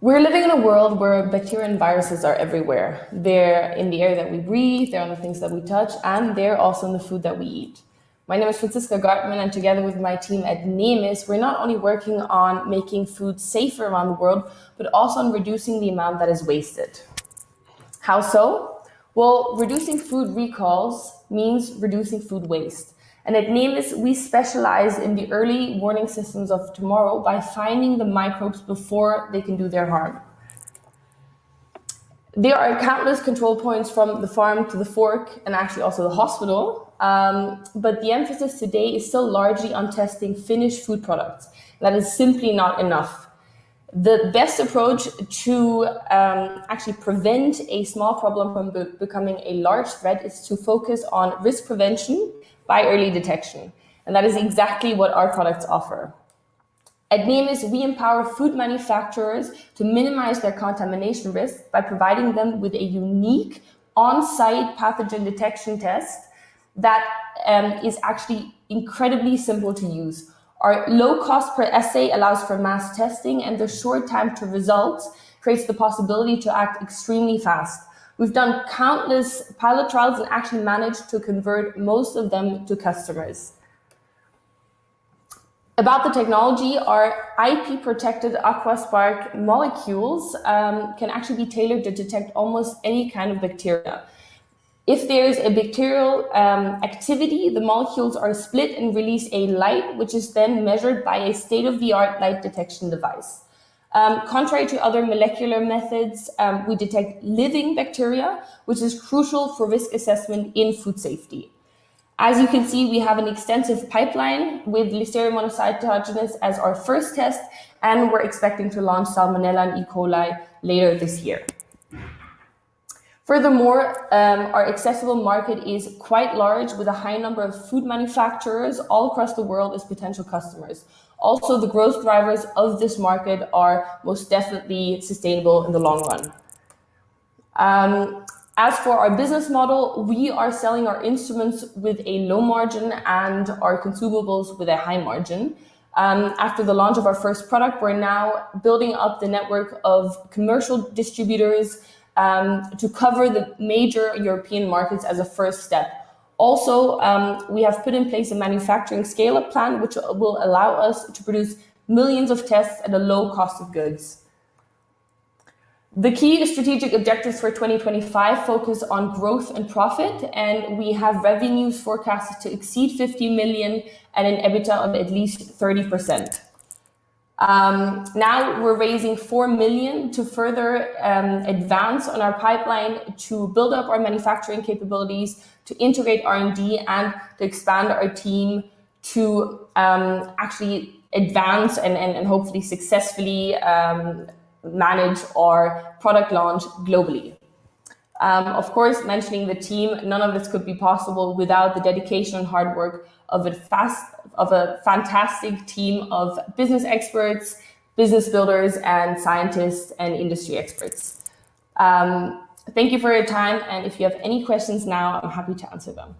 We're living in a world where bacteria and viruses are everywhere. They're in the air that we breathe, they're on the things that we touch, and they're also in the food that we eat. My name is Franziska Gartman, and together with my team at Nemis, we're not only working on making food safer around the world, but also on reducing the amount that is wasted. How so? Well, reducing food recalls means reducing food waste. And at Nemis, we specialize in the early warning systems of tomorrow by finding the microbes before they can do their harm. There are countless control points from the farm to the fork and actually also the hospital. But the emphasis today is still largely on testing finished food products. That is simply not enough. The best approach to actually prevent a small problem from becoming a large threat is to focus on risk prevention by early detection. And that is exactly what our products offer. At Nemis, we empower food manufacturers to minimize their contamination risk by providing them with a unique on-site pathogen detection test that is actually incredibly simple to use. Our low cost per assay allows for mass testing, and the short time to results creates the possibility to act extremely fast. We've done countless pilot trials and actually managed to convert most of them to customers. About the technology, our IP-protected AquaSpark molecules can actually be tailored to detect almost any kind of bacteria. If there's a bacterial activity, the molecules are split and release a light, which is then measured by a state-of-the-art light detection device. Contrary to other molecular methods, we detect living bacteria, which is crucial for risk assessment in food safety. As you can see, we have an extensive pipeline with Listeria monocytogenes as our first test, and we're expecting to launch Salmonella and E. coli later this year. Furthermore, our accessible market is quite large with a high number of food manufacturers all across the world as potential customers. Also, the growth drivers of this market are most definitely sustainable in the long run. As for our business model, we are selling our instruments with a low margin and our consumables with a high margin. After the launch of our first product, we're now building up the network of commercial distributors to cover the major European markets as a first step. Also, we have put in place a manufacturing scale-up plan, which will allow us to produce millions of tests at a low cost of goods. The key strategic objectives for 2025 focus on growth and profit, and we have revenues forecasted to exceed 50 million and an EBITDA of at least 30%. Now we're raising 4 million to further advance on our pipeline, to build up our manufacturing capabilities, to integrate R&D, and to expand our team to actually advance and hopefully successfully manage our product launch globally. Of course, mentioning the team, none of this could be possible without the dedication and hard work of a fantastic team of business experts, business builders, and scientists and industry experts. Thank you for your time, and if you have any questions now, I'm happy to answer them.